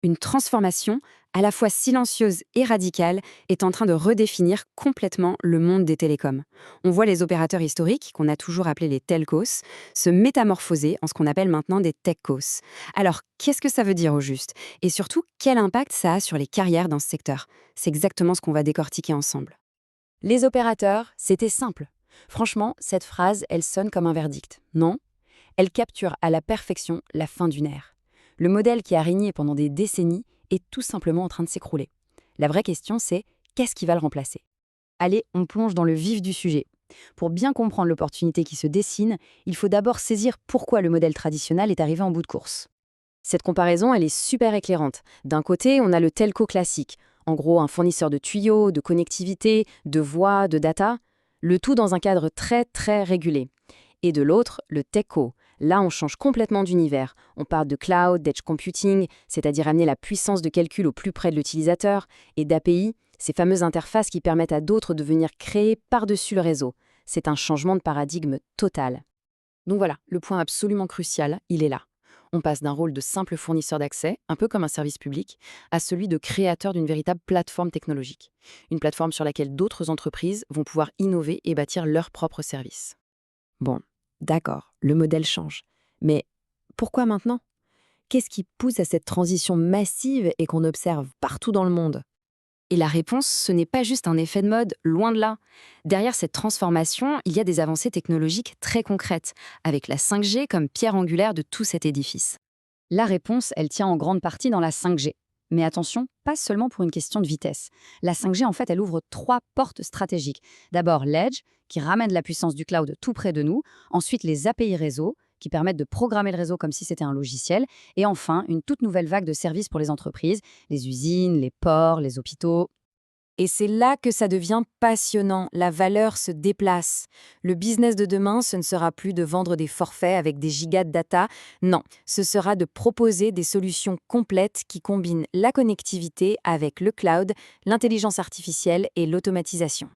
Une transformation, à la fois silencieuse et radicale, est en train de redéfinir complètement le monde des télécoms. On voit les opérateurs historiques, qu'on a toujours appelés les telcos, se métamorphoser en ce qu'on appelle maintenant des techcos. Alors, qu'est-ce que ça veut dire au juste? Et surtout, quel impact ça a sur les carrières dans ce secteur? C'est exactement ce qu'on va décortiquer ensemble. Les opérateurs, c'était simple. Franchement, cette phrase, elle sonne comme un verdict. Non, elle capture à la perfection la fin d'une ère. Le modèle qui a régné pendant des décennies est tout simplement en train de s'écrouler. La vraie question, c'est qu'est-ce qui va le remplacer? Allez, on plonge dans le vif du sujet. Pour bien comprendre l'opportunité qui se dessine, il faut d'abord saisir pourquoi le modèle traditionnel est arrivé en bout de course. Cette comparaison, elle est super éclairante. D'un côté, on a le telco classique, en gros un fournisseur de tuyaux, de connectivité, de voix, de data, le tout dans un cadre très très régulé. Et de l'autre, le techco. Là, on change complètement d'univers. On parle de cloud, d'edge computing, c'est-à-dire amener la puissance de calcul au plus près de l'utilisateur, et d'API, ces fameuses interfaces qui permettent à d'autres de venir créer par-dessus le réseau. C'est un changement de paradigme total. Donc voilà, le point absolument crucial, il est là. On passe d'un rôle de simple fournisseur d'accès, un peu comme un service public, à celui de créateur d'une véritable plateforme technologique. Une plateforme sur laquelle d'autres entreprises vont pouvoir innover et bâtir leurs propres services. Bon, d'accord, le modèle change. Mais pourquoi maintenant? Qu'est-ce qui pousse à cette transition massive et qu'on observe partout dans le monde? Et la réponse, ce n'est pas juste un effet de mode, loin de là. Derrière cette transformation, il y a des avancées technologiques très concrètes, avec la 5G comme pierre angulaire de tout cet édifice. La réponse, elle tient en grande partie dans la 5G. Mais attention, pas seulement pour une question de vitesse. La 5G, en fait, elle ouvre trois portes stratégiques. D'abord, l'Edge, qui ramène la puissance du cloud tout près de nous. Ensuite, les API réseau, qui permettent de programmer le réseau comme si c'était un logiciel. Et enfin, une toute nouvelle vague de services pour les entreprises, les usines, les ports, les hôpitaux. Et c'est là que ça devient passionnant, la valeur se déplace. Le business de demain, ce ne sera plus de vendre des forfaits avec des gigas de data, non, ce sera de proposer des solutions complètes qui combinent la connectivité avec le cloud, l'intelligence artificielle et l'automatisation.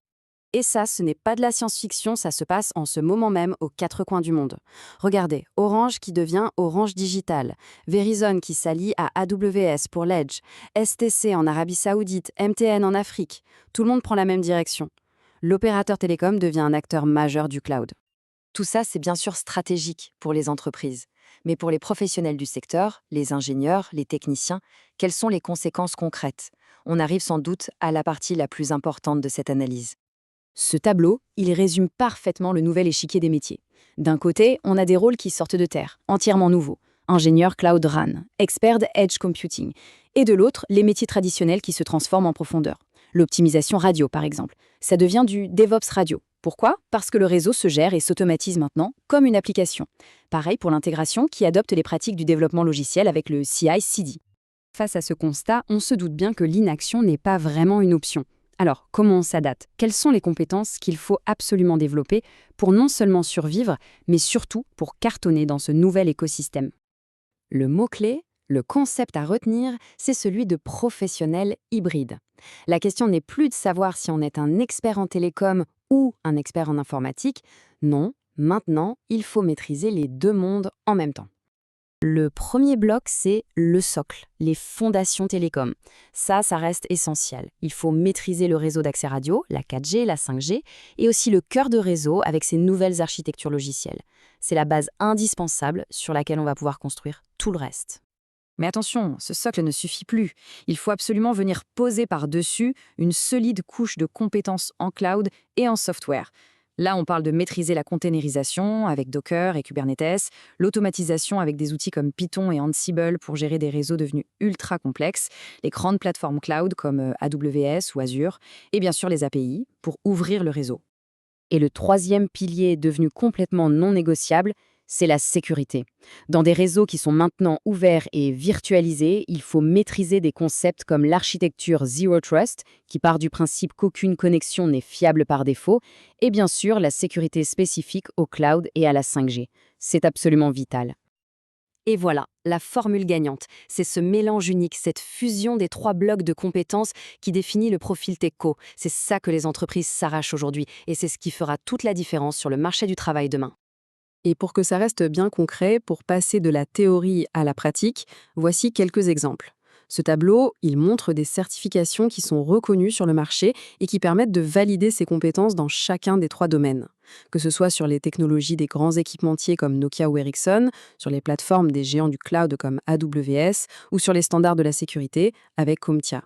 Et ça, ce n'est pas de la science-fiction, ça se passe en ce moment même aux quatre coins du monde. Regardez, Orange qui devient Orange Digital, Verizon qui s'allie à AWS pour l'Edge, STC en Arabie Saoudite, MTN en Afrique. Tout le monde prend la même direction. L'opérateur télécom devient un acteur majeur du cloud. Tout ça, c'est bien sûr stratégique pour les entreprises. Mais pour les professionnels du secteur, les ingénieurs, les techniciens, quelles sont les conséquences concrètes? On arrive sans doute à la partie la plus importante de cette analyse. Ce tableau, il résume parfaitement le nouvel échiquier des métiers. D'un côté, on a des rôles qui sortent de terre, entièrement nouveaux. Ingénieur Cloud RAN, expert Edge Computing. Et de l'autre, les métiers traditionnels qui se transforment en profondeur. L'optimisation radio, par exemple. Ça devient du DevOps radio. Pourquoi? Parce que le réseau se gère et s'automatise maintenant comme une application. Pareil pour l'intégration qui adopte les pratiques du développement logiciel avec le CI/CD. Face à ce constat, on se doute bien que l'inaction n'est pas vraiment une option. Alors, comment on s'adapte? Quelles sont les compétences qu'il faut absolument développer pour non seulement survivre, mais surtout pour cartonner dans ce nouvel écosystème? Le mot-clé, le concept à retenir, c'est celui de professionnel hybride. La question n'est plus de savoir si on est un expert en télécom ou un expert en informatique. Non, maintenant, il faut maîtriser les deux mondes en même temps. Le premier bloc, c'est le socle, les fondations télécom. Ça reste essentiel. Il faut maîtriser le réseau d'accès radio, la 4G, la 5G, et aussi le cœur de réseau avec ses nouvelles architectures logicielles. C'est la base indispensable sur laquelle on va pouvoir construire tout le reste. Mais attention, ce socle ne suffit plus. Il faut absolument venir poser par-dessus une solide couche de compétences en cloud et en software. Là, on parle de maîtriser la containerisation avec Docker et Kubernetes, l'automatisation avec des outils comme Python et Ansible pour gérer des réseaux devenus ultra complexes, les grandes plateformes cloud comme AWS ou Azure, et bien sûr les API pour ouvrir le réseau. Et le troisième pilier devenu complètement non négociable, c'est la sécurité. Dans des réseaux qui sont maintenant ouverts et virtualisés, il faut maîtriser des concepts comme l'architecture Zero Trust, qui part du principe qu'aucune connexion n'est fiable par défaut, et bien sûr la sécurité spécifique au cloud et à la 5G. C'est absolument vital. Et voilà, la formule gagnante. C'est ce mélange unique, cette fusion des trois blocs de compétences qui définit le profil Techco. C'est ça que les entreprises s'arrachent aujourd'hui et c'est ce qui fera toute la différence sur le marché du travail demain. Et pour que ça reste bien concret, pour passer de la théorie à la pratique, voici quelques exemples. Ce tableau, il montre des certifications qui sont reconnues sur le marché et qui permettent de valider ses compétences dans chacun des 3 domaines. Que ce soit sur les technologies des grands équipementiers comme Nokia ou Ericsson, sur les plateformes des géants du cloud comme AWS ou sur les standards de la sécurité avec CompTIA.